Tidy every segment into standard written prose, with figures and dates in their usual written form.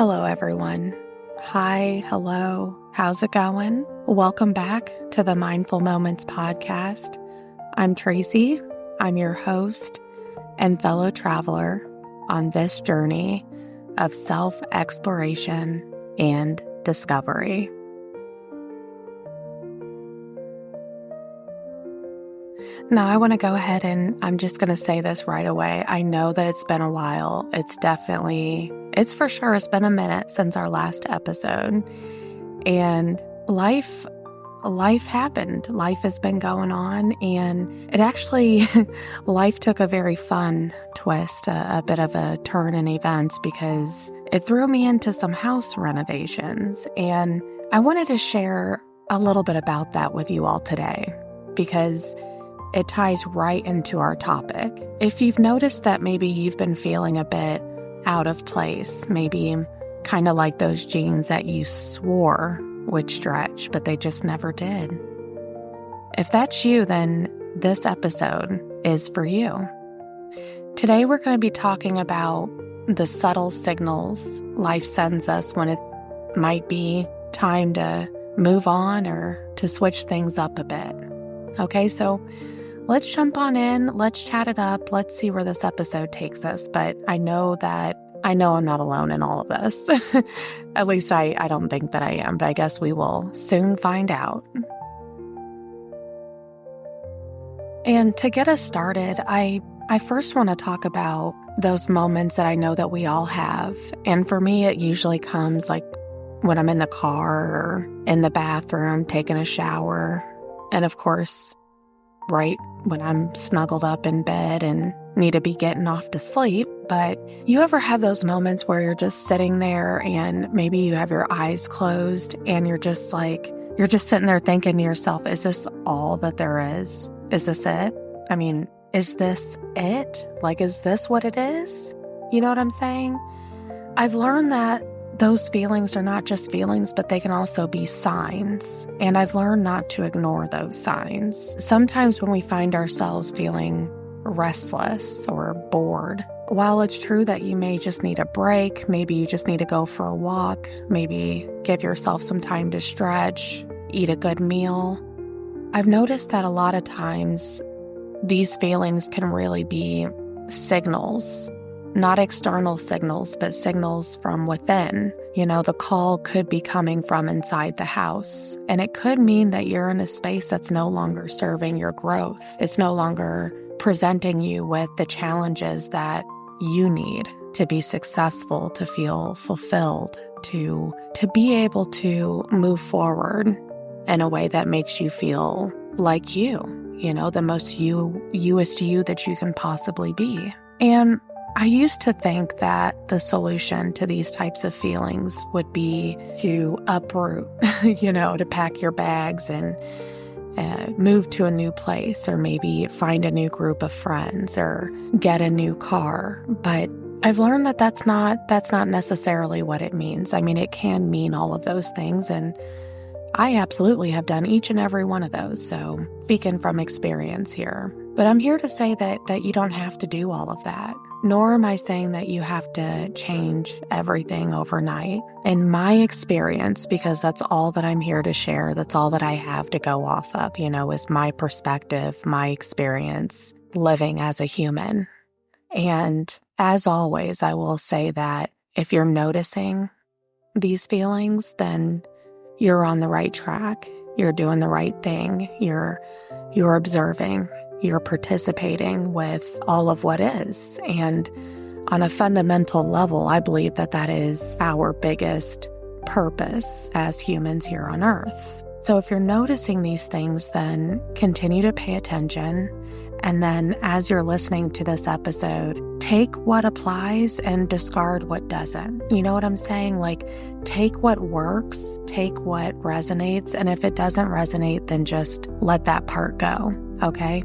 Hello, everyone. Hi, hello. How's it going? Welcome back to the Mindful Moments podcast. I'm Tracy. I'm your host and fellow traveler on this journey of self-exploration and discovery. Now, I want to go ahead and I'm just going to say this right away. I know that it's been a while. It's for sure, it's been a minute since our last episode. And life happened. Life has been going on. And it actually, life took a very fun twist, a bit of a turn in events because it threw me into some house renovations. And I wanted to share a little bit about that with you all today because it ties right into our topic. If you've noticed that maybe you've been feeling a bit out of place, maybe kind of like those jeans that you swore would stretch, but they just never did. If that's you, then this episode is for you. Today, we're going to be talking about the subtle signals life sends us when it might be time to move on or to switch things up a bit. Okay, so let's jump on in, let's chat it up, let's see where this episode takes us. But I know I'm not alone in all of this. At least I don't think that I am, but I guess we will soon find out. And to get us started, I first want to talk about those moments that I know that we all have. And for me, it usually comes like when I'm in the car or in the bathroom, taking a shower. And of course, right when I'm snuggled up in bed and need to be getting off to sleep. But you ever have those moments where you're just sitting there and maybe you have your eyes closed and you're just sitting there thinking to yourself, is this all that there is? Is this it? I mean, is this it? Like, is this what it is? You know what I'm saying? I've learned that those feelings are not just feelings, but they can also be signs. And I've learned not to ignore those signs. Sometimes when we find ourselves feeling restless or bored, while it's true that you may just need a break, maybe you just need to go for a walk, maybe give yourself some time to stretch, eat a good meal, I've noticed that a lot of times these feelings can really be signals. Not external signals, but signals from within. You know, the call could be coming from inside the house. And it could mean that you're in a space that's no longer serving your growth. It's no longer presenting you with the challenges that you need to be successful, to feel fulfilled, to be able to move forward in a way that makes you feel like you know, the most youest you that you can possibly be. And I used to think that the solution to these types of feelings would be to uproot, to pack your bags and move to a new place, or maybe find a new group of friends or get a new car. But I've learned that that's not necessarily what it means. I mean, it can mean all of those things, and I absolutely have done each and every one of those. So speaking from experience here. But I'm here to say that you don't have to do all of that. Nor am I saying that you have to change everything overnight. In my experience, because that's all that I'm here to share, that's all that I have to go off of, is my perspective, my experience living as a human. And as always, I will say that if you're noticing these feelings, then you're on the right track. You're doing the right thing. You're observing. You're participating with all of what is. And on a fundamental level, I believe that is our biggest purpose as humans here on Earth. So if you're noticing these things, then continue to pay attention. And then as you're listening to this episode, take what applies and discard what doesn't. You know what I'm saying? Like, take what works, take what resonates. And if it doesn't resonate, then just let that part go. Okay?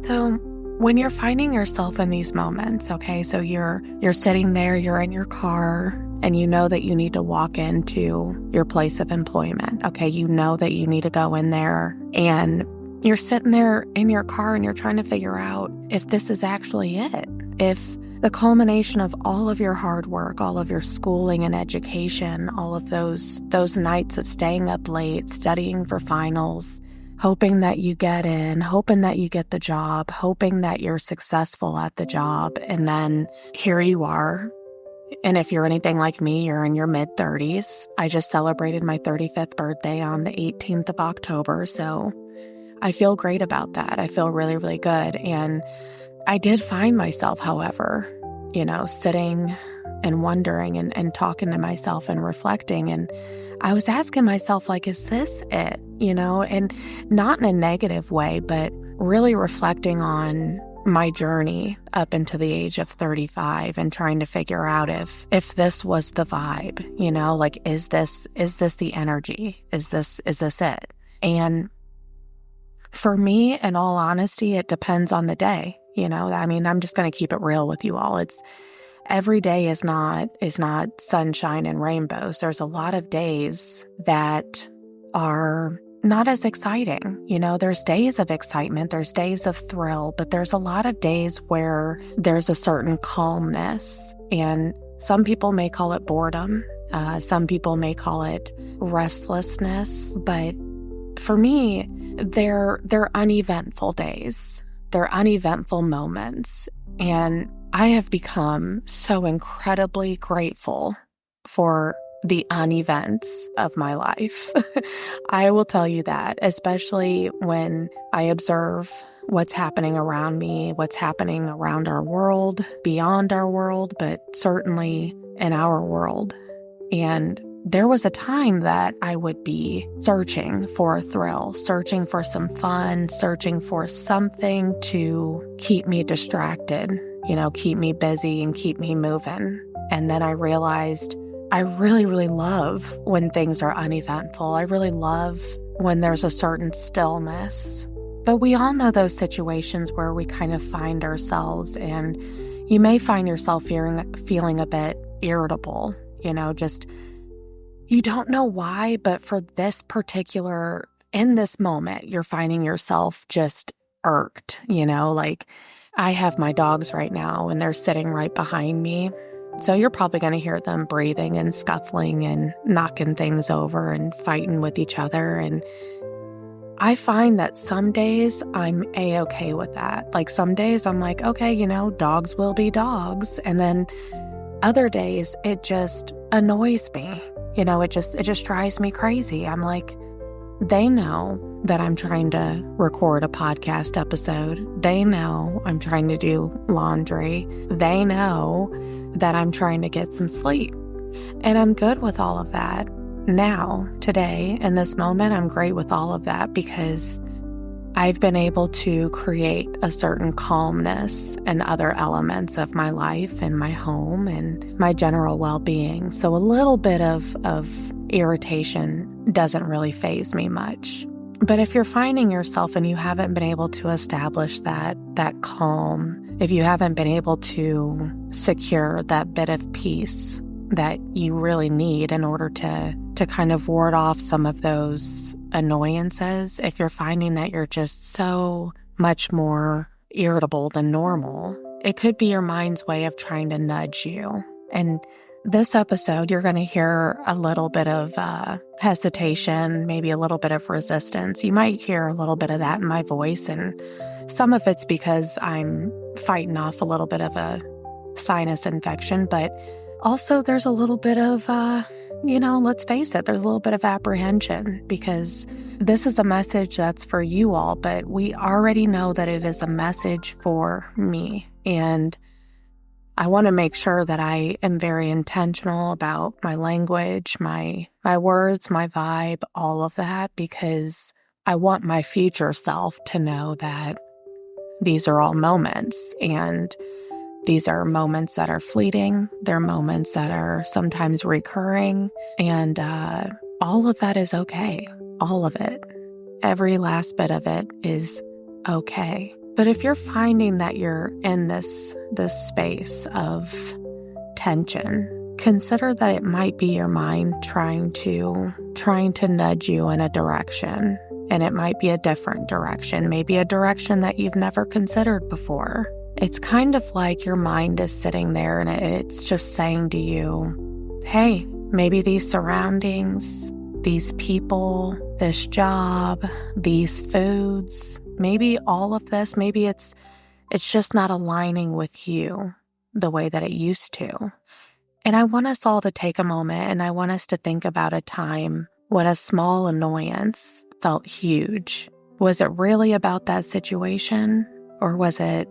So when you're finding yourself in these moments, okay, so you're sitting there, you're in your car, and you know that you need to walk into your place of employment, okay? You know that you need to go in there and you're sitting there in your car and you're trying to figure out if this is actually it. If the culmination of all of your hard work, all of your schooling and education, all of those nights of staying up late, studying for finals, hoping that you get in, hoping that you get the job, hoping that you're successful at the job, and then here you are. And if you're anything like me, you're in your mid-30s. I just celebrated my 35th birthday on the 18th of October, so I feel great about that. I feel really, really good. And I did find myself, however, sitting and wondering and talking to myself and reflecting. And I was asking myself, like, is this it? And not in a negative way, but really reflecting on my journey up into the age of 35 and trying to figure out if this was the vibe, like, is this the energy? Is this it? And for me, in all honesty, it depends on the day. I'm just going to keep it real with you all. Every day is not sunshine and rainbows. There's a lot of days that are not as exciting. There's days of excitement, there's days of thrill, but there's a lot of days where there's a certain calmness. And some people may call it boredom. Some people may call it restlessness. But for me, they're uneventful days. They're uneventful moments. And I have become so incredibly grateful for the unevents of my life. I will tell you that, especially when I observe what's happening around me, what's happening around our world, beyond our world, but certainly in our world. And there was a time that I would be searching for a thrill, searching for some fun, searching for something to keep me distracted, keep me busy and keep me moving. And then I realized I really, really love when things are uneventful. I really love when there's a certain stillness. But we all know those situations where we kind of find ourselves, and you may find yourself feeling a bit irritable, you don't know why, but for in this moment, you're finding yourself just irked, like I have my dogs right now and they're sitting right behind me. So you're probably going to hear them breathing and scuffling and knocking things over and fighting with each other. And I find that some days I'm A-okay with that. Like some days I'm like, okay, dogs will be dogs. And then other days it just annoys me. It just drives me crazy. I'm like, they know that I'm trying to record a podcast episode. They know I'm trying to do laundry. They know that I'm trying to get some sleep. And I'm good with all of that. Now, today, in this moment, I'm great with all of that because I've been able to create a certain calmness in other elements of my life and my home and my general well-being. So a little bit of irritation doesn't really faze me much. But if you're finding yourself and you haven't been able to establish that calm, if you haven't been able to secure that bit of peace that you really need in order to kind of ward off some of those annoyances, if you're finding that you're just so much more irritable than normal, it could be your mind's way of trying to nudge you. And this episode, you're going to hear a little bit of hesitation, maybe a little bit of resistance. You might hear a little bit of that in my voice, and some of it's because I'm fighting off a little bit of a sinus infection, but also there's a little bit of, let's face it, there's a little bit of apprehension because this is a message that's for you all, but we already know that it is a message for me. And I want to make sure that I am very intentional about my language, my words, my vibe, all of that, because I want my future self to know that these are all moments, and these are moments that are fleeting. They're moments that are sometimes recurring, and all of that is okay. All of it. Every last bit of it is okay. But if you're finding that you're in this space of tension, consider that it might be your mind trying to nudge you in a direction. and it might be a different direction, maybe a direction that you've never considered before. It's kind of like your mind is sitting there and it's just saying to you, hey, maybe these surroundings, these people, this job, these foods, maybe all of this, maybe it's just not aligning with you the way that it used to. And I want us all to take a moment and I want us to think about a time when a small annoyance felt huge. Was it really about that situation, or was it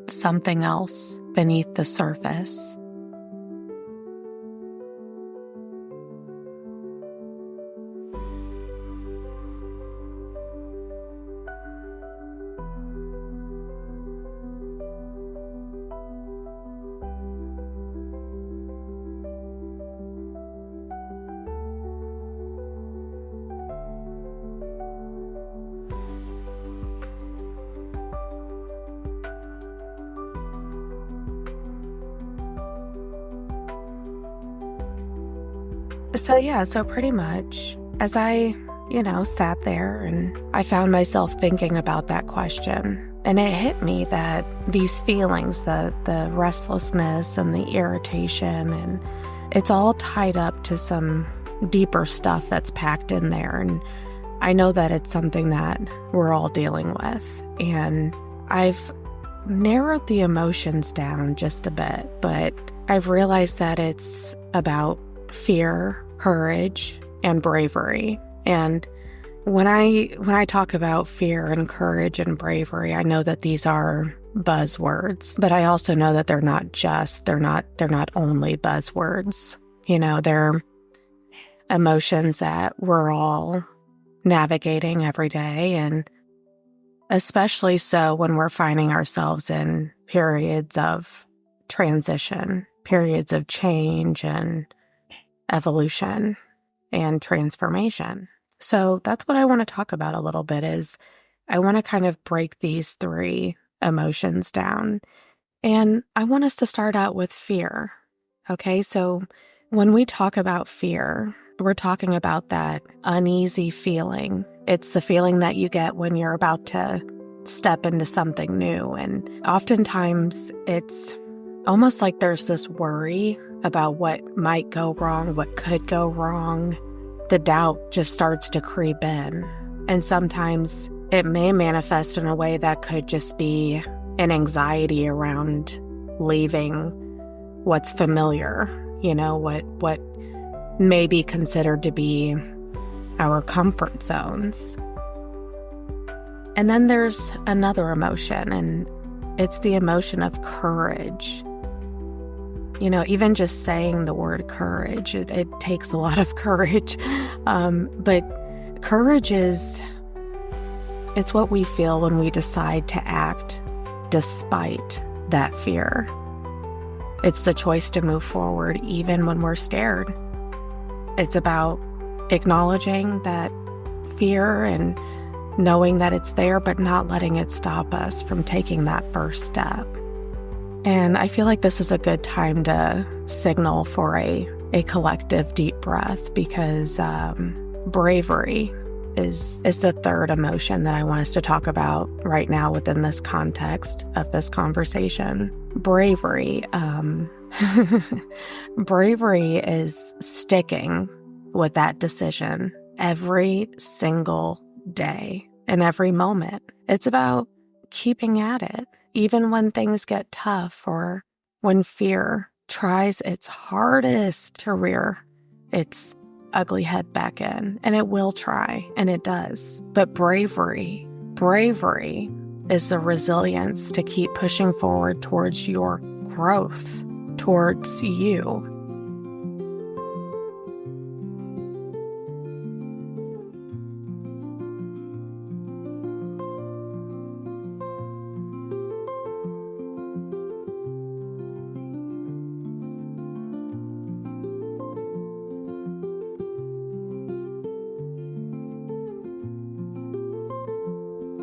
something else beneath the surface? So pretty much as I, sat there and I found myself thinking about that question, and it hit me that these feelings, the restlessness and the irritation, and it's all tied up to some deeper stuff that's packed in there. And I know that it's something that we're all dealing with. And I've narrowed the emotions down just a bit, but I've realized that it's about fear, courage, and bravery. And when I talk about fear and courage and bravery, I know that these are buzzwords, but I also know that they're not only buzzwords. They're emotions that we're all navigating every day, and especially so when we're finding ourselves in periods of transition, periods of change and evolution and transformation. So that's what I want to talk about a little bit. Is I want to kind of break these three emotions down. And I want us to start out with fear. Okay, so when we talk about fear, we're talking about that uneasy feeling. It's the feeling that you get when you're about to step into something new. And oftentimes it's almost like there's this worry about what might go wrong, what could go wrong. The doubt just starts to creep in. And sometimes it may manifest in a way that could just be an anxiety around leaving what's familiar, what may be considered to be our comfort zones. And then there's another emotion, and it's the emotion of courage. Even just saying the word courage, it takes a lot of courage. But courage it's what we feel when we decide to act despite that fear. It's the choice to move forward even when we're scared. It's about acknowledging that fear and knowing that it's there, but not letting it stop us from taking that first step. And I feel like this is a good time to signal for a collective deep breath, because bravery is the third emotion that I want us to talk about right now within this context of this conversation. Bravery. Bravery is sticking with that decision every single day and every moment. It's about keeping at it, even when things get tough or when fear tries its hardest to rear its ugly head back in. And it will try, and it does. But bravery is the resilience to keep pushing forward towards your growth, towards you.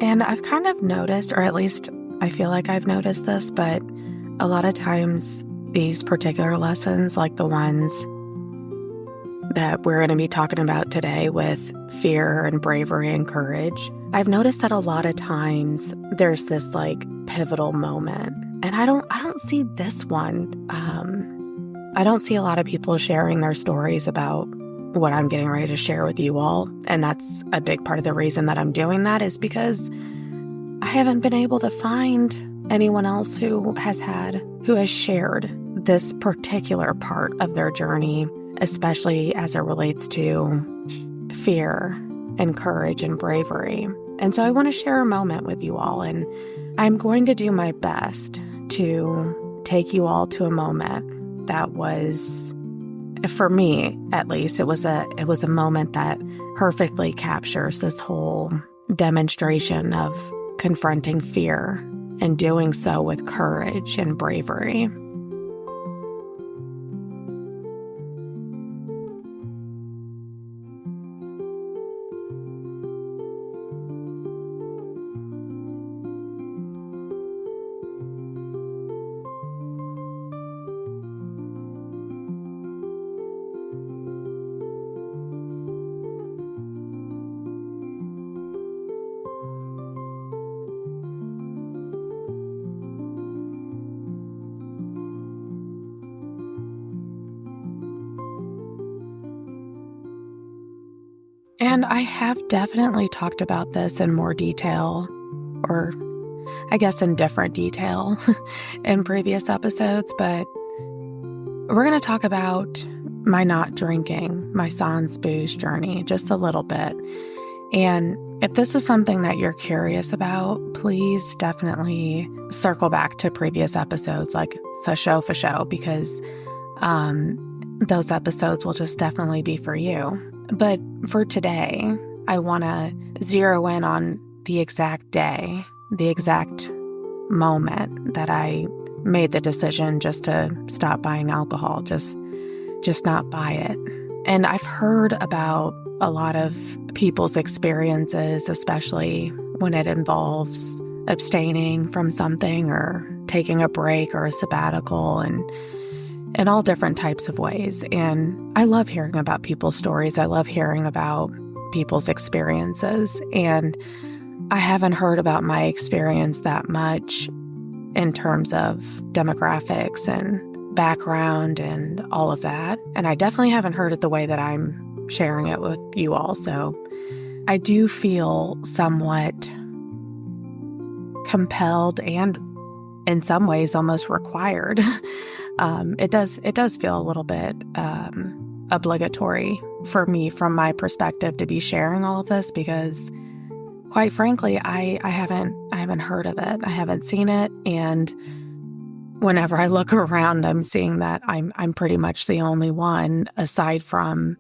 And I've kind of noticed, or at least I feel like I've noticed this, but a lot of times these particular lessons, like the ones that we're going to be talking about today with fear and bravery and courage, I've noticed that a lot of times there's this like pivotal moment. And I don't see this one. I don't see a lot of people sharing their stories about what I'm getting ready to share with you all. And that's a big part of the reason that I'm doing that is because I haven't been able to find anyone else who has shared this particular part of their journey, especially as it relates to fear and courage and bravery. And so I want to share a moment with you all, and I'm going to do my best to take you all to a moment that was, for me at least, it was a moment that perfectly captures this whole demonstration of confronting fear and doing so with courage and bravery. And I have definitely talked about this in more detail, or I guess in different detail in previous episodes, but we're going to talk about my not drinking, my sans booze journey just a little bit. And if this is something that you're curious about, please definitely circle back to previous episodes, like for show, because those episodes will just definitely be for you. But for today, I want to zero in on the exact day, the exact moment that I made the decision just to stop buying alcohol, just not buy it. And I've heard about a lot of people's experiences, especially when it involves abstaining from something or taking a break or a sabbatical and in all different types of ways. And I love hearing about people's stories. I love hearing about people's experiences. And I haven't heard about my experience that much in terms of demographics and background and all of that. And I definitely haven't heard it the way that I'm sharing it with you all. So I do feel somewhat compelled and in some ways almost required. It does feel a little bit obligatory for me from my perspective to be sharing all of this because quite frankly, I haven't heard of it. I haven't seen it. And whenever I look around, I'm seeing that I'm pretty much the only one aside from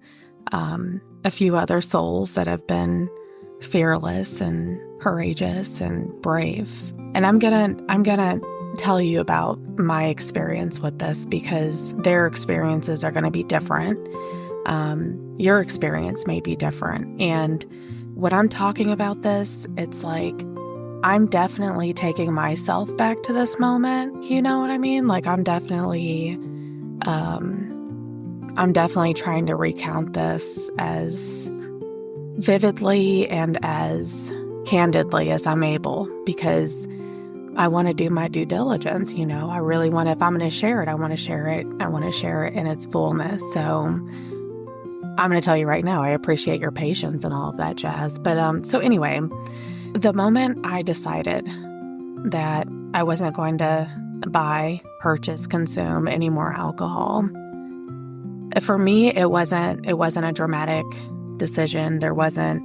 a few other souls that have been fearless and courageous and brave. And I'm gonna tell you about my experience with this because their experiences are going to be different. Your experience may be different. And when I'm talking about this, it's like I'm definitely taking myself back to this moment. You know what I mean? Like I'm definitely trying to recount this as vividly and as candidly as I'm able because I want to do my due diligence, you know. I really want to, if I'm going to share it, I want to share it. I want to share it in its fullness. So I'm going to tell you right now, I appreciate your patience and all of that jazz. But so anyway, the moment I decided that I wasn't going to buy, purchase, consume any more alcohol, for me, it wasn't a dramatic decision. There wasn't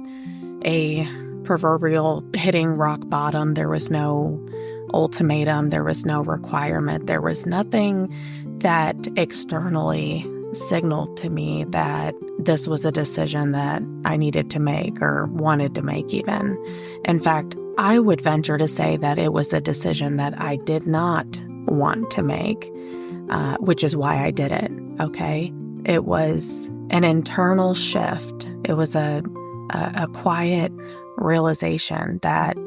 a proverbial hitting rock bottom. There was no ultimatum. There was no requirement. There was nothing that externally signaled to me that this was a decision that I needed to make or wanted to make even. In fact, I would venture to say that it was a decision that I did not want to make, which is why I did it, okay? It was an internal shift. It was a quiet realization that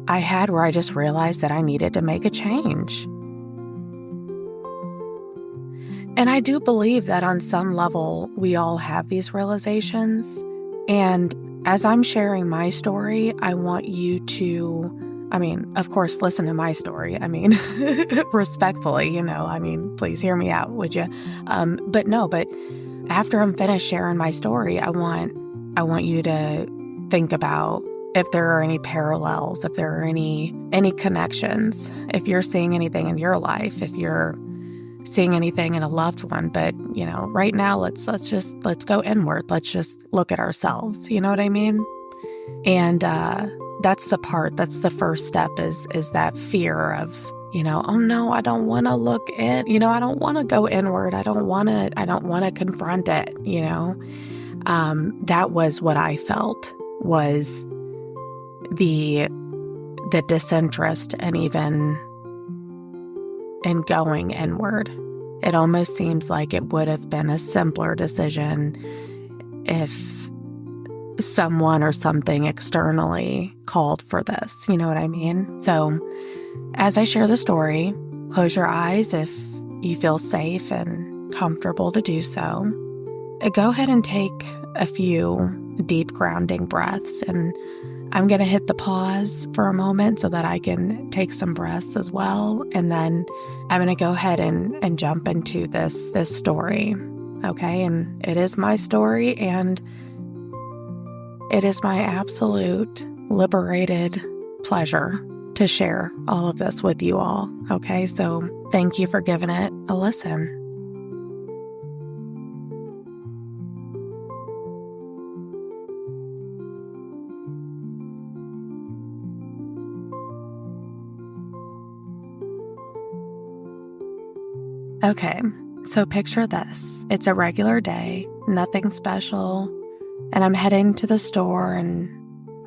I had where I just realized that I needed to make a change. And I do believe that on some level, we all have these realizations. And as I'm sharing my story, I want you to, of course, listen to my story. Respectfully, please hear me out, would you? But after I'm finished sharing my story, I want you to think about if there are any parallels, if there are any connections, if you're seeing anything in your life, if you're seeing anything in a loved one. But, right now, let's go inward. Let's just look at ourselves. You know what I mean? And that's the first step is that fear of, oh no, I don't want to look in, I don't want to go inward. I don't want to confront it, that was what I felt was the disinterest and even in going inward. It almost seems like it would have been a simpler decision if someone or something externally called for this. You know what I mean? So as I share the story, close your eyes if you feel safe and comfortable to do so. Go ahead and take a few deep grounding breaths, and I'm going to hit the pause for a moment so that I can take some breaths as well. And then I'm going to go ahead and jump into this story. Okay. And it is my story, and it is my absolute liberated pleasure to share all of this with you all. Okay. So thank you for giving it a listen. Okay, so picture this. It's a regular day, nothing special, and I'm heading to the store and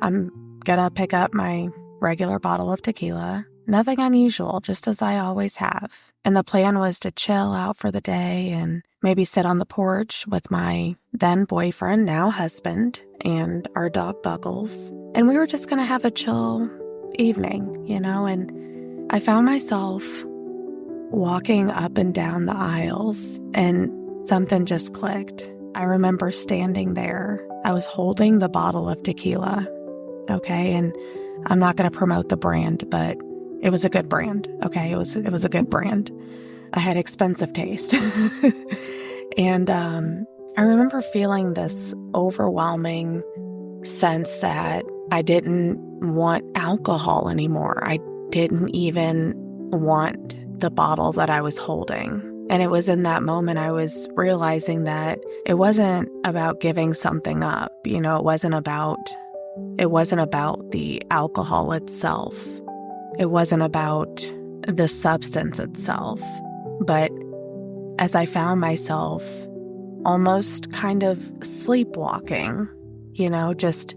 I'm gonna pick up my regular bottle of tequila. Nothing unusual, just as I always have. And the plan was to chill out for the day and maybe sit on the porch with my then boyfriend, now husband, and our dog Buggles. And we were just gonna have a chill evening, and I found myself walking up and down the aisles, and something just clicked. I remember standing there. I was holding the bottle of tequila, okay? And I'm not going to promote the brand, but it was a good brand, okay? It was a good brand. I had expensive taste. And I remember feeling this overwhelming sense that I didn't want alcohol anymore. I didn't even want the bottle that I was holding. And it was in that moment I was realizing that it wasn't about giving something up. It wasn't about the alcohol itself. It wasn't about the substance itself. But as I found myself almost kind of sleepwalking, just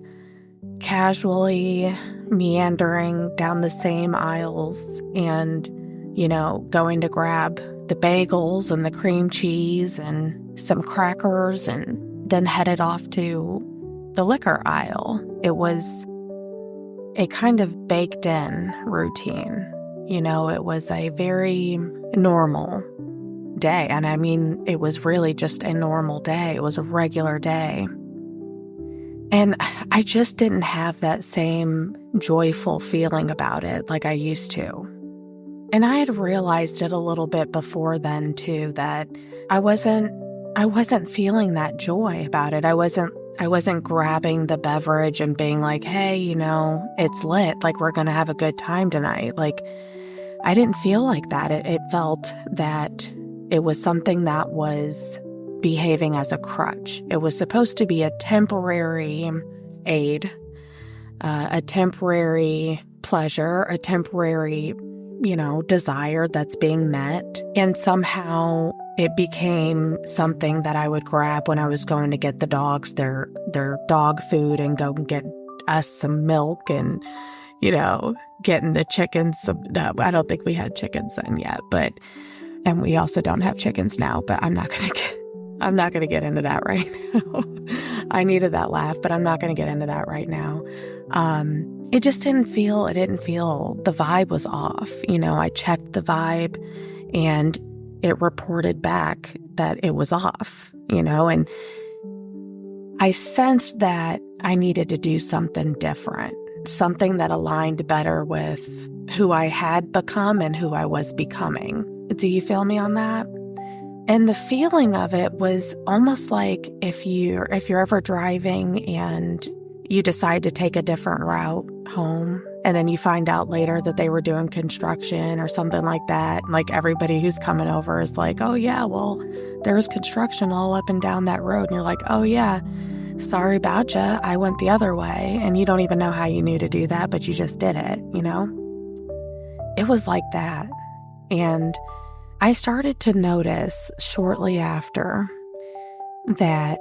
casually meandering down the same aisles and going to grab the bagels and the cream cheese and some crackers and then headed off to the liquor aisle. It was a kind of baked in routine. It was a very normal day. And it was really just a normal day. It was a regular day. And I just didn't have that same joyful feeling about it like I used to. And I had realized it a little bit before then too, that I wasn't feeling that joy about it. I wasn't grabbing the beverage and being like, hey, it's lit. Like, we're going to have a good time tonight. Like, I didn't feel like that. It felt that it was something that was behaving as a crutch. It was supposed to be a temporary aid, a temporary pleasure, a temporary desire that's being met. And somehow it became something that I would grab when I was going to get the dogs their dog food and go and get us some milk and, getting the chickens some, no, I don't think we had chickens then yet, and we also don't have chickens now, but I'm not going to get into that right now. I needed that laugh, but I'm not going to get into that right now. It didn't feel, the vibe was off. I checked the vibe and it reported back that it was off, and I sensed that I needed to do something different, something that aligned better with who I had become and who I was becoming. Do you feel me on that? And the feeling of it was almost like if you're ever driving and you decide to take a different route home, and then you find out later that they were doing construction or something like that. Like everybody who's coming over is like, oh yeah, well, there's construction all up and down that road. And you're like, oh yeah, sorry about ya. I went the other way. And you don't even know how you knew to do that, but you just did it, It was like that. And I started to notice shortly after that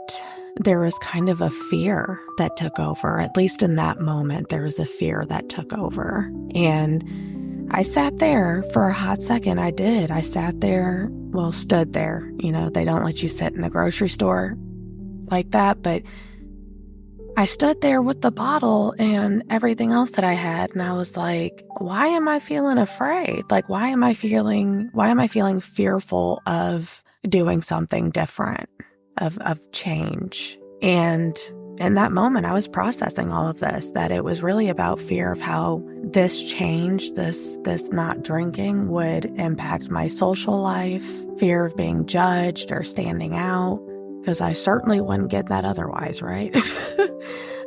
there was kind of a fear that took over. At least in that moment, there was a fear that took over. And I sat there for a hot second. I did. I sat there, stood there. They don't let you sit in the grocery store like that. But I stood there with the bottle and everything else that I had. And I was like, why am I feeling afraid? Like, why am I feeling fearful of doing something different? Of change. And in that moment, I was processing all of this, that it was really about fear of how this change, this not drinking would impact my social life, fear of being judged or standing out, because I certainly wouldn't get that otherwise, right?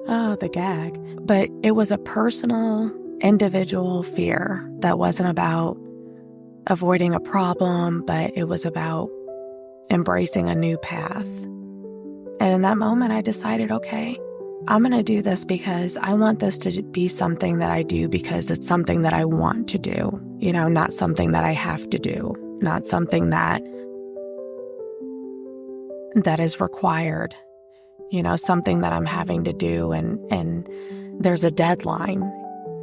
Oh, the gag. But it was a personal, individual fear that wasn't about avoiding a problem, but it was about embracing a new path. And in that moment, I decided, okay, I'm going to do this because I want this to be something that I do because it's something that I want to do, not something that I have to do, not something that is required, something that I'm having to do and there's a deadline.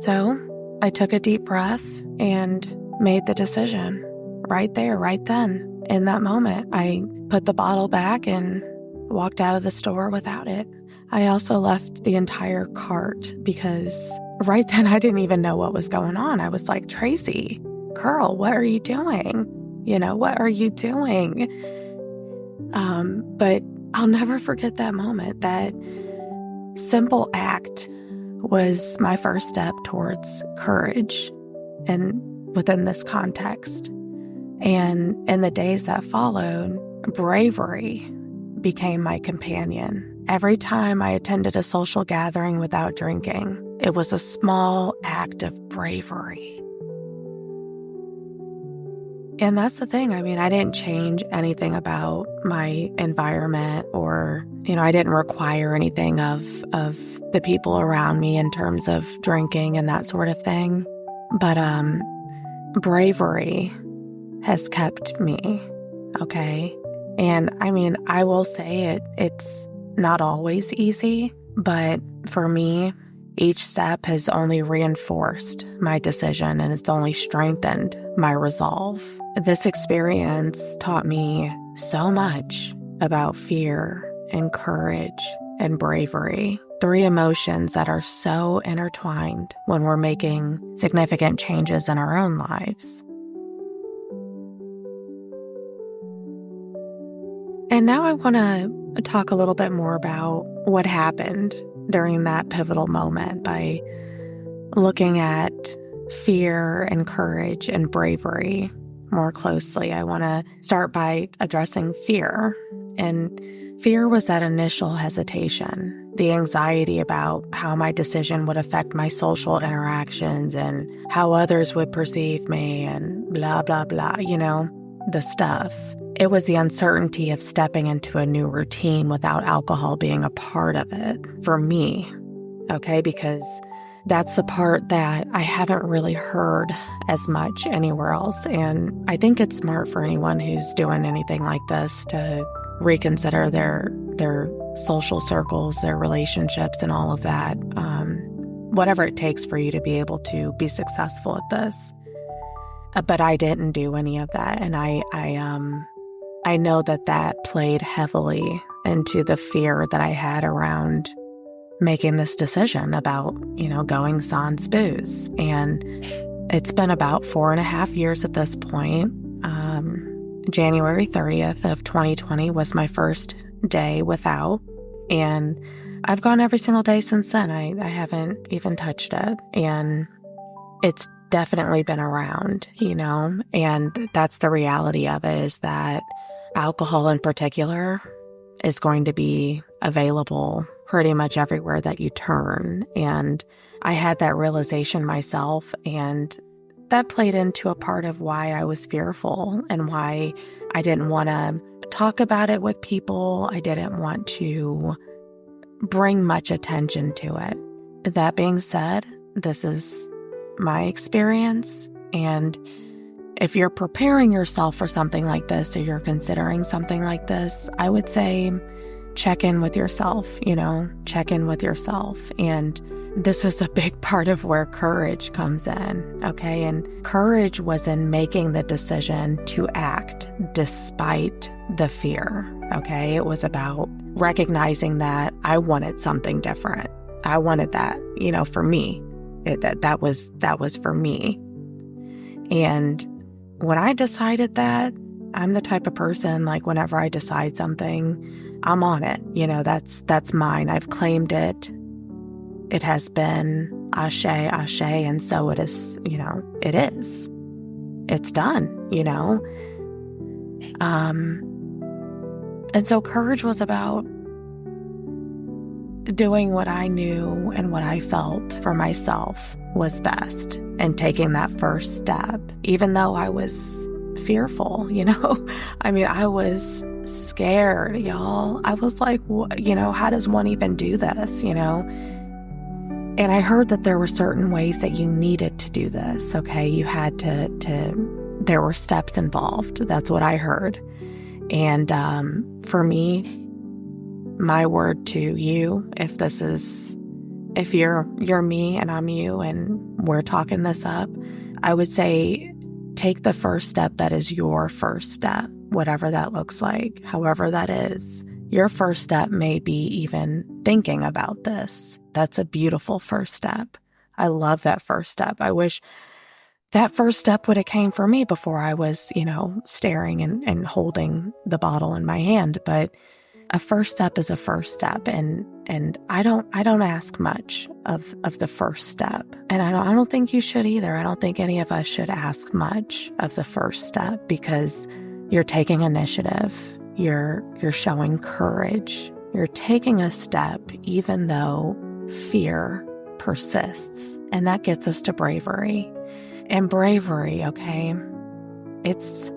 So I took a deep breath and made the decision right there, right then. In that moment, I put the bottle back and walked out of the store without it. I also left the entire cart because right then I didn't even know what was going on. I was like, Tracy, girl, what are you doing? What are you doing? But I'll never forget that moment. That simple act was my first step towards courage and within this context. And in the days that followed, bravery became my companion. Every time I attended a social gathering without drinking, it was a small act of bravery. And that's the thing. I mean, I didn't change anything about my environment or, I didn't require anything of the people around me in terms of drinking and that sort of thing. But bravery has kept me, okay? And I mean, I will say it's not always easy, but for me, each step has only reinforced my decision and it's only strengthened my resolve. This experience taught me so much about fear and courage and bravery, 3 emotions that are so intertwined when we're making significant changes in our own lives. And now I want to talk a little bit more about what happened during that pivotal moment by looking at fear and courage and bravery more closely. I want to start by addressing fear. And fear was that initial hesitation, the anxiety about how my decision would affect my social interactions and how others would perceive me and blah, blah, blah, the stuff. It was the uncertainty of stepping into a new routine without alcohol being a part of it for me, okay? Because that's the part that I haven't really heard as much anywhere else. And I think it's smart for anyone who's doing anything like this to reconsider their social circles, their relationships, and all of that, whatever it takes for you to be able to be successful at this. But I didn't do any of that, and I know that played heavily into the fear that I had around making this decision about, going sans booze. And it's been about 4.5 years at this point. January 30th of 2020 was my first day without, and I've gone every single day since then. I haven't even touched it, and it's definitely been around, and that's the reality of it, is that alcohol in particular is going to be available pretty much everywhere that you turn. And I had that realization myself, and that played into a part of why I was fearful and why I didn't want to talk about it with people. I didn't want to bring much attention to it. That being said, this is my experience, and if you're preparing yourself for something like this, or you're considering something like this, I would say check in with yourself, check in with yourself. And this is a big part of where courage comes in, okay? And courage was in making the decision to act despite the fear, okay? It was about recognizing that I wanted something different. I wanted that, for me. That was for me. And when I decided that, I'm the type of person, like, whenever I decide something, I'm on it. That's mine. I've claimed it. It has been ashe, and so it is, it is. It's done, And so courage was about doing what I knew and what I felt for myself was best, and taking that first step, even though I was fearful, I was scared, y'all. I was like, how does one even do this, And I heard that there were certain ways that you needed to do this, okay? You had there were steps involved. That's what I heard. And for me, my word to you, if you're me and I'm you and we're talking this up, I would say take the first step that is your first step, whatever that looks like, however that is. Your first step may be even thinking about this. That's a beautiful first step. I love that first step. I wish that first step would have came for me before I was, staring and holding the bottle in my hand. But a first step is a first step, and I don't ask much of the first step, and I don't think you should either. I don't think any of us should ask much of the first step, because you're taking initiative, you're showing courage, you're taking a step even though fear persists, and that gets us to bravery. And bravery, okay, it's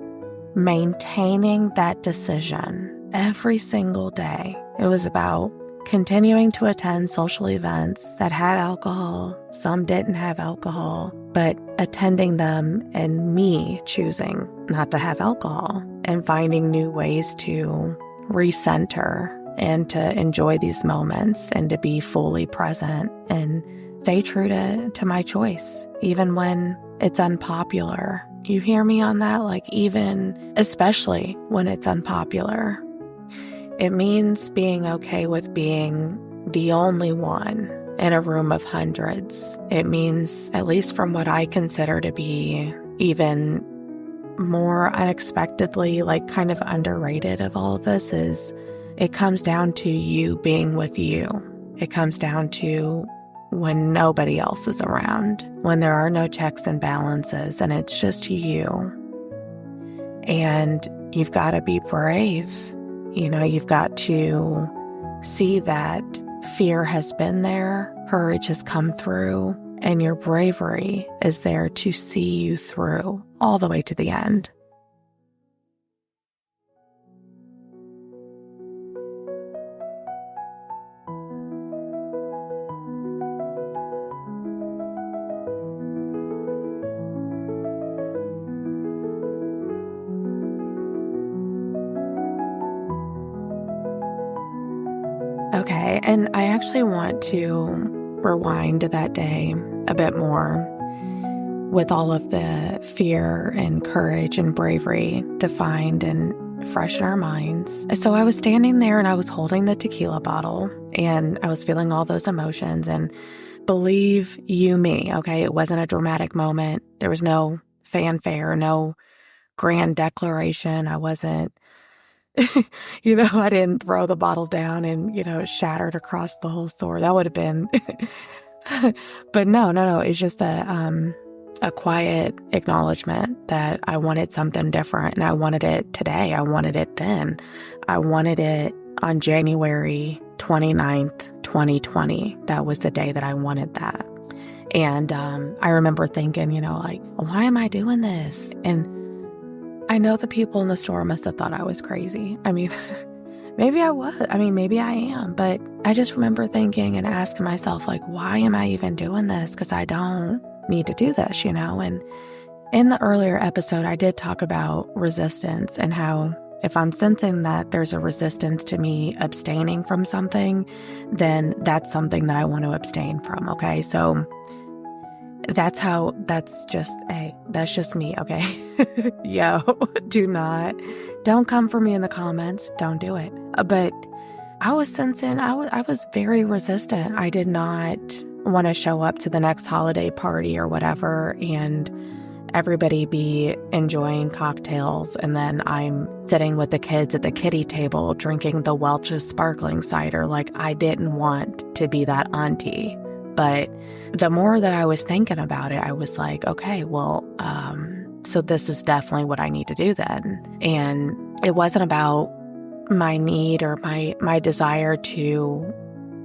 maintaining that decision every single day. It was about continuing to attend social events that had alcohol. Some didn't have alcohol, but attending them and me choosing not to have alcohol, and finding new ways to recenter and to enjoy these moments and to be fully present and stay true to my choice, even when it's unpopular. You hear me on that? Especially when it's unpopular. It means being okay with being the only one in a room of hundreds. It means, at least from what I consider to be even more unexpectedly, kind of underrated of all of this, is it comes down to you being with you. It comes down to when nobody else is around, when there are no checks and balances, and it's just you. And you've got to be brave. You've got to see that fear has been there, courage has come through, and your bravery is there to see you through all the way to the end. Okay, and I actually want to rewind to that day a bit more, with all of the fear and courage and bravery defined and fresh in our minds. So I was standing there and I was holding the tequila bottle and I was feeling all those emotions, and believe you me, okay, it wasn't a dramatic moment. There was no fanfare, no grand declaration. I wasn't, I didn't throw the bottle down and, it shattered across the whole store. That would have been, but no. It's just a quiet acknowledgement that I wanted something different, and I wanted it today. I wanted it then. I wanted it on January 29th, 2020. That was the day that I wanted that. And I remember thinking, why am I doing this? And I know the people in the store must have thought I was crazy. I mean, maybe I was. I mean, maybe I am. But I just remember thinking and asking myself, why am I even doing this? Because I don't need to do this, And in the earlier episode, I did talk about resistance and how if I'm sensing that there's a resistance to me abstaining from something, then that's something that I want to abstain from, okay? So that's just me, okay? Don't come for me in the comments. Don't do it. But I was sensing, I was very resistant. I did not want to show up to the next holiday party or whatever and everybody be enjoying cocktails, and then I'm sitting with the kids at the kiddie table drinking the Welch's sparkling cider. I didn't want to be that auntie. But the more that I was thinking about it, I was like, okay, well, so this is definitely what I need to do then. And it wasn't about my need or my desire to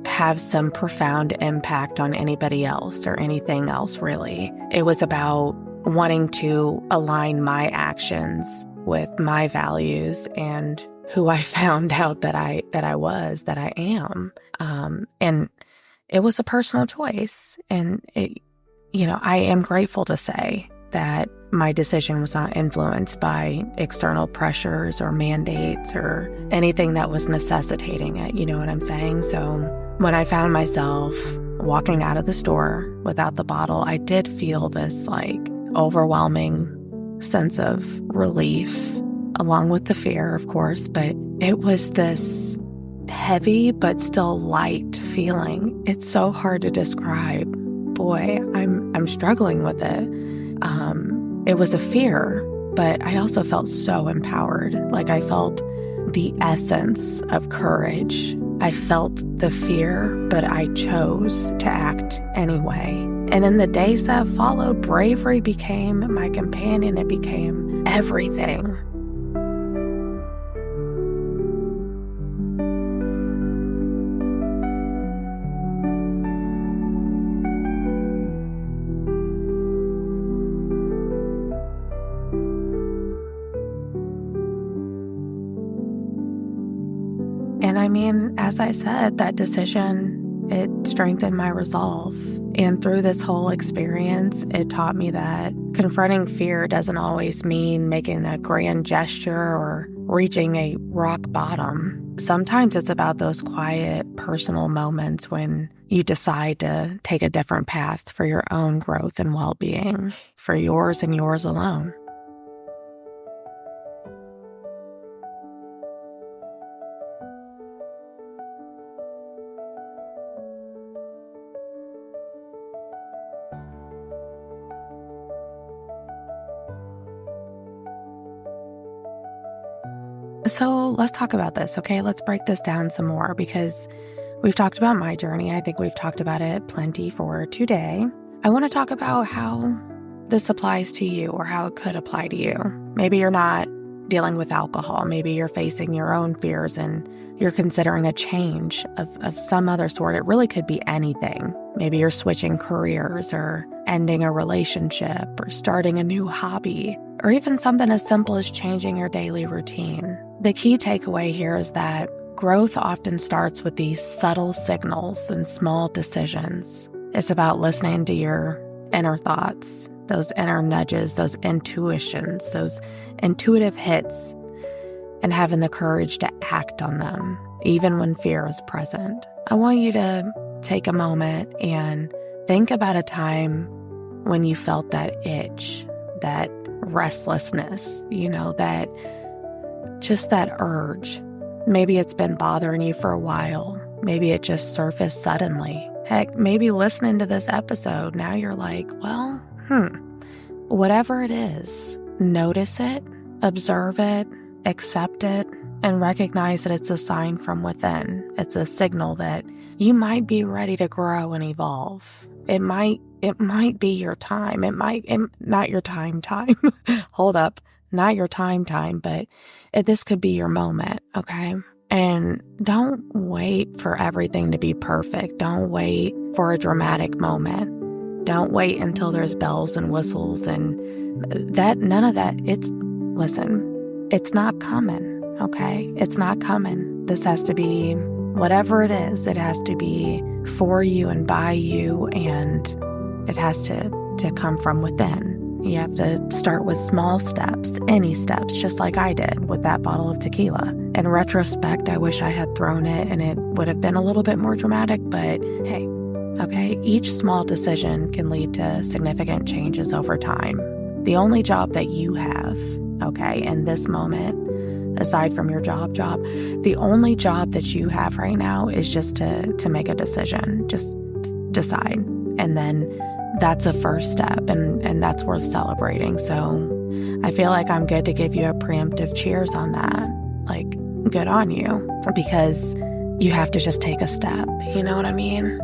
have some profound impact on anybody else or anything else, really. It was about wanting to align my actions with my values and who I found out that I am. And it was a personal choice. And I am grateful to say that my decision was not influenced by external pressures or mandates or anything that was necessitating it. You know what I'm saying? So when I found myself walking out of the store without the bottle, I did feel this overwhelming sense of relief, along with the fear, of course, but it was this heavy but still light feeling. It's so hard to describe. Boy, I'm struggling with it. It was a fear, but I also felt so empowered. I felt the essence of courage. I felt the fear, but I chose to act anyway. And in the days that followed, Bravery became my companion. It became everything. And I mean, as I said, that decision, it strengthened my resolve. And through this whole experience, it taught me that confronting fear doesn't always mean making a grand gesture or reaching a rock bottom. Sometimes it's about those quiet, personal moments when you decide to take a different path for your own growth and well-being, for yours and yours alone. So let's talk about this, okay? Let's break this down some more because we've talked about my journey. I think we've talked about it plenty for today. I want to talk about how this applies to you or how it could apply to you. Maybe you're not dealing with alcohol. Maybe you're facing your own fears and you're considering a change of some other sort. It really could be anything. Maybe you're switching careers or ending a relationship or starting a new hobby, or even something as simple as changing your daily routine. The key takeaway here is that growth often starts with these subtle signals and small decisions. It's about listening to your inner thoughts, those inner nudges, those intuitions, those intuitive hits, and having the courage to act on them, even when fear is present. I want you to take a moment and think about a time when you felt that itch, that restlessness, that just that urge. Maybe it's been bothering you for a while. Maybe it just surfaced suddenly. Heck, maybe listening to this episode, now you're like, well, whatever it is, notice it, observe it, accept it, and recognize that it's a sign from within. It's a signal that you might be ready to grow and evolve. It might be your time. Not your time. Hold up. Not your time, but this could be your moment, okay? And don't wait for everything to be perfect. Don't wait for a dramatic moment. Don't wait until there's bells and whistles and none of that. Listen, it's not coming, okay? It's not coming. This has to be whatever it is. It has to be for you and by you, and it has to come from within. You have to start with small steps, any steps, just like I did with that bottle of tequila. In retrospect, I wish I had thrown it and it would have been a little bit more dramatic, but hey, okay, each small decision can lead to significant changes over time. The only job that you have, okay, in this moment, aside from your job, the only job that you have right now is just to make a decision. Just decide. And then that's a first step, and that's worth celebrating. So I feel like I'm good to give you a preemptive cheers on that. Like, good on you, because you have to just take a step. You know what I mean?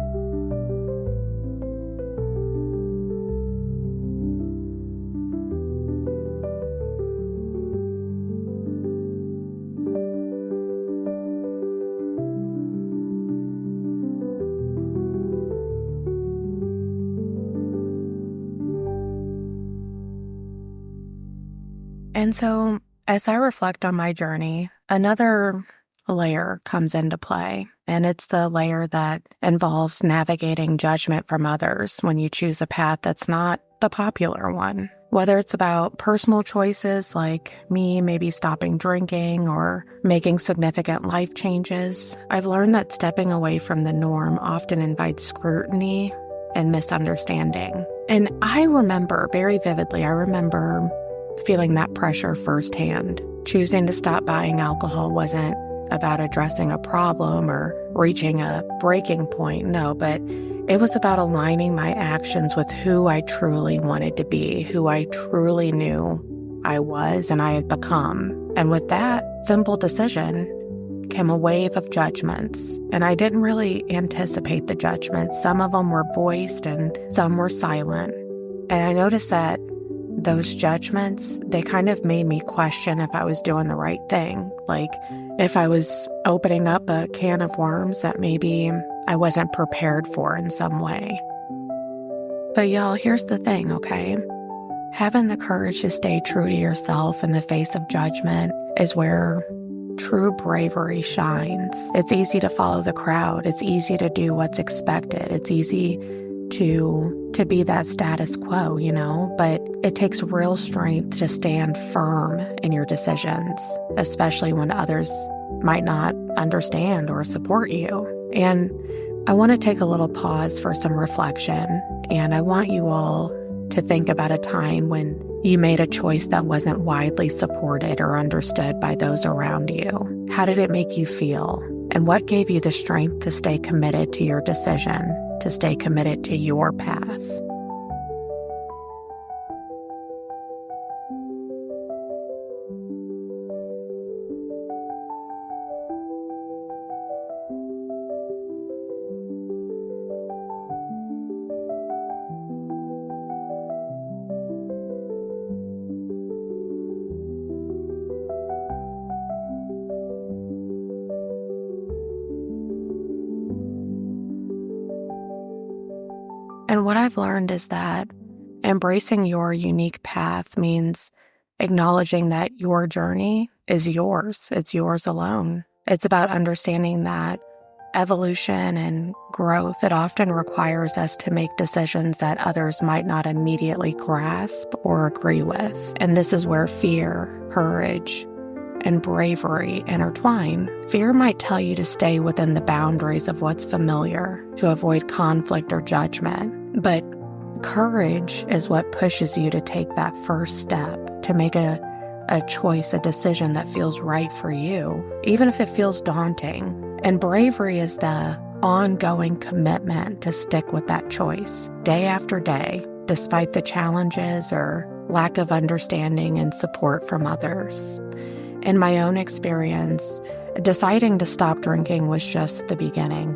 And so, as I reflect on my journey, another layer comes into play, and it's the layer that involves navigating judgment from others when you choose a path that's not the popular one. Whether it's about personal choices like me maybe stopping drinking or making significant life changes, I've learned that stepping away from the norm often invites scrutiny and misunderstanding. And I remember very vividly, feeling that pressure firsthand. Choosing to stop buying alcohol wasn't about addressing a problem or reaching a breaking point, no, but it was about aligning my actions with who I truly wanted to be, who I truly knew I was and I had become. And with that simple decision came a wave of judgments, and I didn't really anticipate the judgments. Some of them were voiced and some were silent. And I noticed that those judgments, they kind of made me question if I was doing the right thing. Like if I was opening up a can of worms that maybe I wasn't prepared for in some way. But y'all, here's the thing, okay? Having the courage to stay true to yourself in the face of judgment is where true bravery shines. It's easy to follow the crowd. It's easy to do what's expected. It's easy to be that status quo, you know, but it takes real strength to stand firm in your decisions, especially when others might not understand or support you. And I want to take a little pause for some reflection, and I want you all to think about a time when you made a choice that wasn't widely supported or understood by those around you. How did it make you feel? And what gave you the strength to stay committed to your decision, to stay committed to your path? And what I've learned is that embracing your unique path means acknowledging that your journey is yours. It's yours alone. It's about understanding that evolution and growth, it often requires us to make decisions that others might not immediately grasp or agree with. And this is where fear, courage, and bravery intertwine. Fear might tell you to stay within the boundaries of what's familiar, to avoid conflict or judgment. But courage is what pushes you to take that first step, to make a choice, a decision that feels right for you, even if it feels daunting. And bravery is the ongoing commitment to stick with that choice day after day, despite the challenges or lack of understanding and support from others. In my own experience, deciding to stop drinking was just the beginning.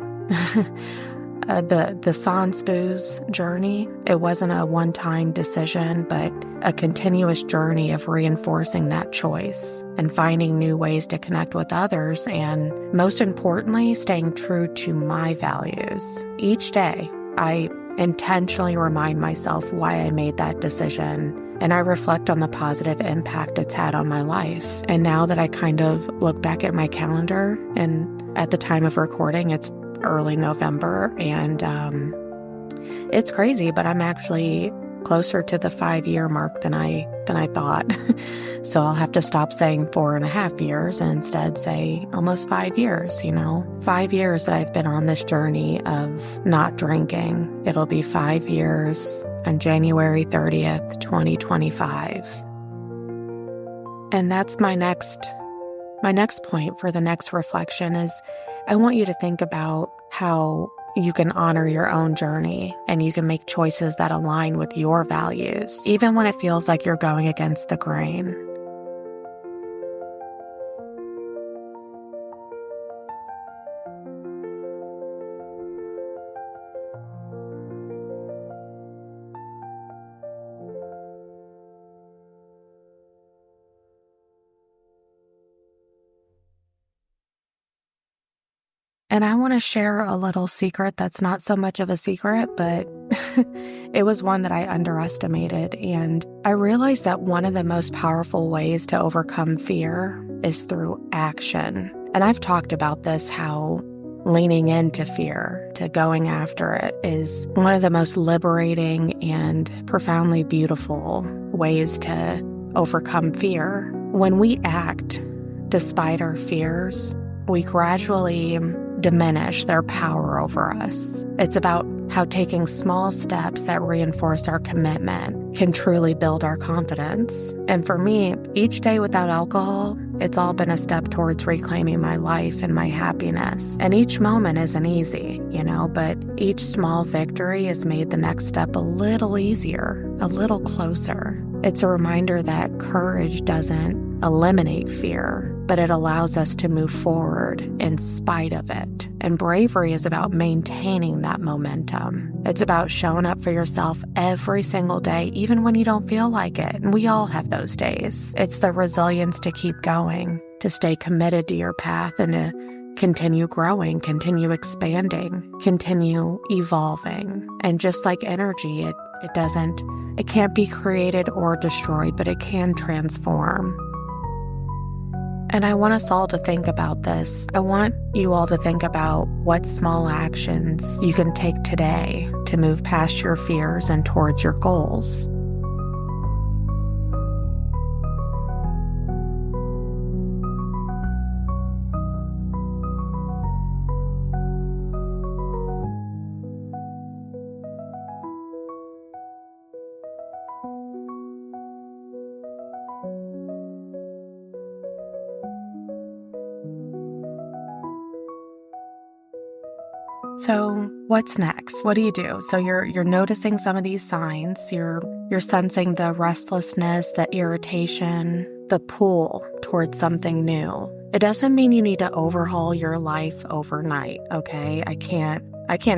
The sans booze journey, it wasn't a one-time decision, but a continuous journey of reinforcing that choice and finding new ways to connect with others, and most importantly, staying true to my values. Each day, I intentionally remind myself why I made that decision, and I reflect on the positive impact it's had on my life. And now that I kind of look back at my calendar, and at the time of recording, it's early November, and it's crazy, but I'm actually closer to the 5-year mark than I thought. So I'll have to stop saying 4.5 years and instead say almost 5 years, 5 years that I've been on this journey of not drinking. It'll be 5 years on January 30th, 2025. And that's my next point for the next reflection is I want you to think about how you can honor your own journey and you can make choices that align with your values, even when it feels like you're going against the grain. And I want to share a little secret that's not so much of a secret, but it was one that I underestimated. And I realized that one of the most powerful ways to overcome fear is through action. And I've talked about this, how leaning into fear, to going after it, is one of the most liberating and profoundly beautiful ways to overcome fear. When we act despite our fears, we gradually diminish their power over us. It's about how taking small steps that reinforce our commitment can truly build our confidence. And for me, each day without alcohol, it's all been a step towards reclaiming my life and my happiness. And each moment isn't easy, but each small victory has made the next step a little easier, a little closer. It's a reminder that courage doesn't eliminate fear, but it allows us to move forward in spite of it. And bravery is about maintaining that momentum. It's about showing up for yourself every single day, even when you don't feel like it. And we all have those days. It's the resilience to keep going, to stay committed to your path, and to continue growing, continue expanding, continue evolving. And just like energy, it can't be created or destroyed, but it can transform. And I want us all to think about this. I want you all to think about what small actions you can take today to move past your fears and towards your goals. So what's next? What do you do? So you're noticing some of these signs. You're sensing the restlessness, the irritation, the pull towards something new. It doesn't mean you need to overhaul your life overnight, okay? I can't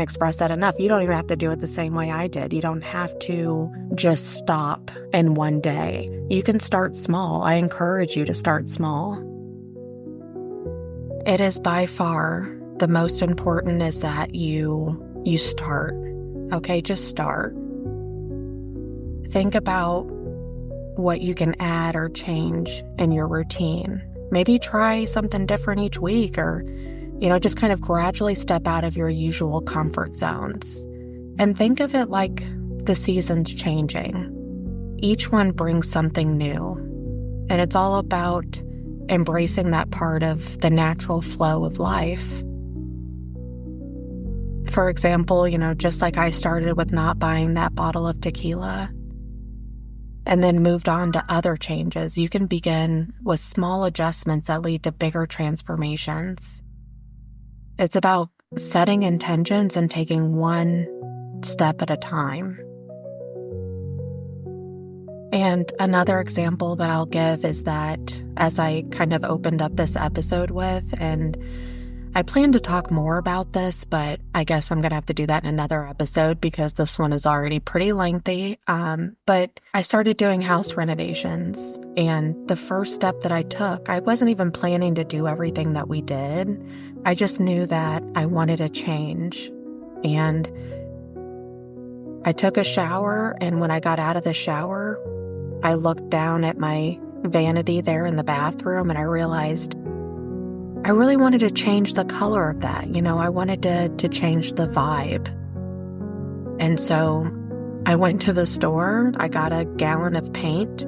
express that enough. You don't even have to do it the same way I did. You don't have to just stop in one day. You can start small. I encourage you to start small. It is by far the most important is that you start, okay? Just start. Think about what you can add or change in your routine. Maybe try something different each week, or, just kind of gradually step out of your usual comfort zones. And think of it like the seasons changing. Each one brings something new. And it's all about embracing that part of the natural flow of life. For example, just like I started with not buying that bottle of tequila and then moved on to other changes, you can begin with small adjustments that lead to bigger transformations. It's about setting intentions and taking one step at a time. And another example that I'll give is that, as I kind of opened up this episode with, and I plan to talk more about this, but I guess I'm going to have to do that in another episode because this one is already pretty lengthy. But I started doing house renovations, and the first step that I took, I wasn't even planning to do everything that we did. I just knew that I wanted a change. And I took a shower, and when I got out of the shower, I looked down at my vanity there in the bathroom, and I realized I really wanted to change the color of that. I wanted to change the vibe. And so I went to the store, I got a gallon of paint,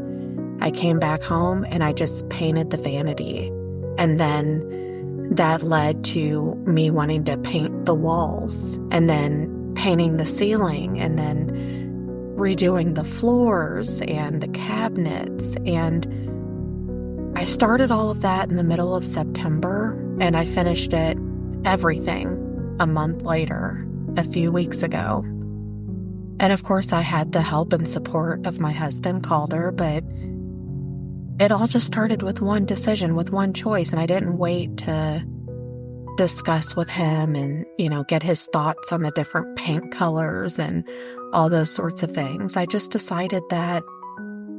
I came back home, and I just painted the vanity. And then that led to me wanting to paint the walls, and then painting the ceiling, and then redoing the floors and the cabinets. And I started all of that in the middle of September, and I finished everything a month later, a few weeks ago. And of course, I had the help and support of my husband, Calder, but it all just started with one decision, with one choice, and I didn't wait to discuss with him and, get his thoughts on the different paint colors and all those sorts of things. I just decided that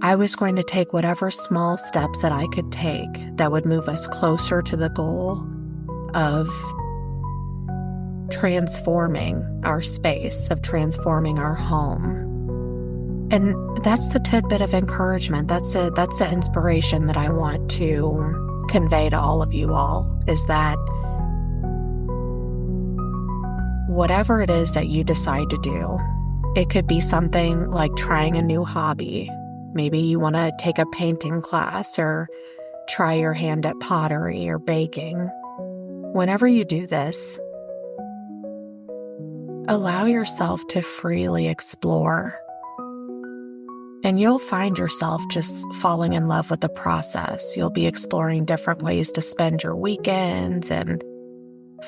I was going to take whatever small steps that I could take that would move us closer to the goal of transforming our space, of transforming our home. And that's the tidbit of encouragement. That's the inspiration that I want to convey to all of you all, is that whatever it is that you decide to do, it could be something like trying a new hobby. Maybe you want to take a painting class or try your hand at pottery or baking. Whenever you do this, allow yourself to freely explore. And you'll find yourself just falling in love with the process. You'll be exploring different ways to spend your weekends and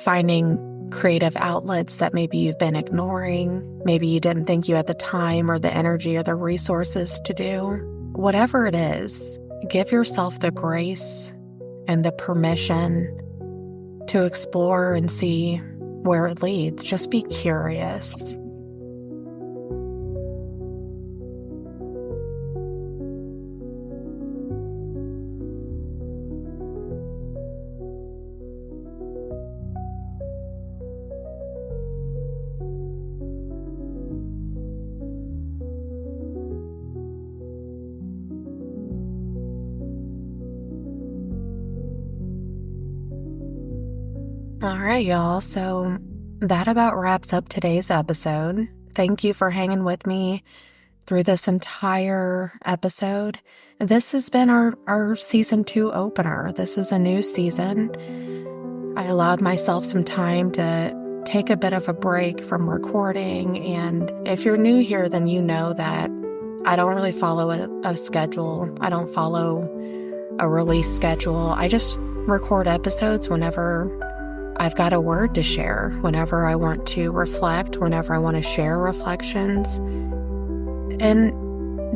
finding creative outlets that maybe you've been ignoring. Maybe you didn't think you had the time or the energy or the resources to do. Whatever it is, give yourself the grace and the permission to explore and see where it leads. Just be curious. All right, y'all. So that about wraps up today's episode. Thank you for hanging with me through this entire episode. This has been our season 2 opener. This is a new season. I allowed myself some time to take a bit of a break from recording. And if you're new here, then you know that I don't really follow a schedule. I don't follow a release schedule. I just record episodes whenever I've got a word to share, whenever I want to reflect, whenever I want to share reflections. And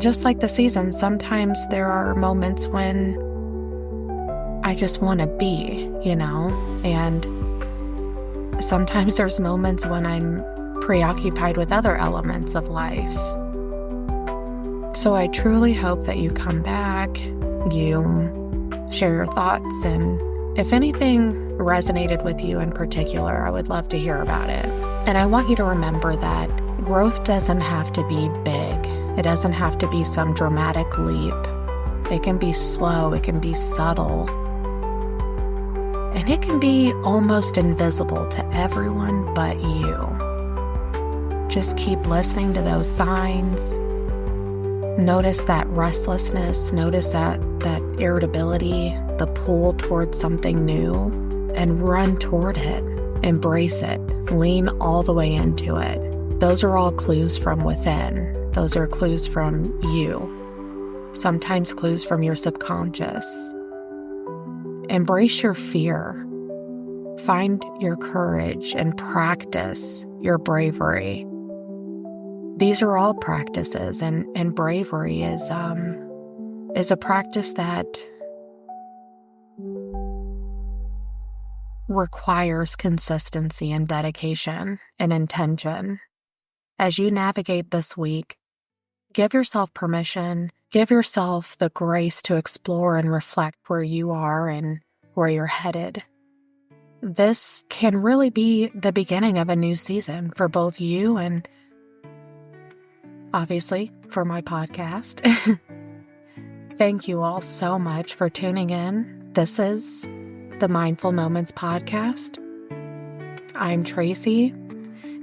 just like the season, sometimes there are moments when I just want to be, and sometimes there's moments when I'm preoccupied with other elements of life. So I truly hope that you come back, you share your thoughts, and if anything resonated with you in particular, I would love to hear about it. And I want you to remember that growth doesn't have to be big. It doesn't have to be some dramatic leap. It can be slow, it can be subtle, and it can be almost invisible to everyone but you. Just keep listening to those signs. Notice that restlessness, notice that irritability, the pull towards something new, and run toward it. Embrace it. Lean all the way into it. Those are all clues from within. Those are clues from you. Sometimes clues from your subconscious. Embrace your fear. Find your courage and practice your bravery. These are all practices, and bravery is a practice that requires consistency and dedication and intention. As you navigate this week, give yourself permission, give yourself the grace to explore and reflect where you are and where you're headed. This can really be the beginning of a new season for both you and, obviously, for my podcast. Thank you all so much for tuning in. This is the Mindful Moments Podcast. I'm Tracy,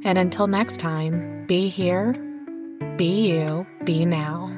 and until next time, be here, be you, be now.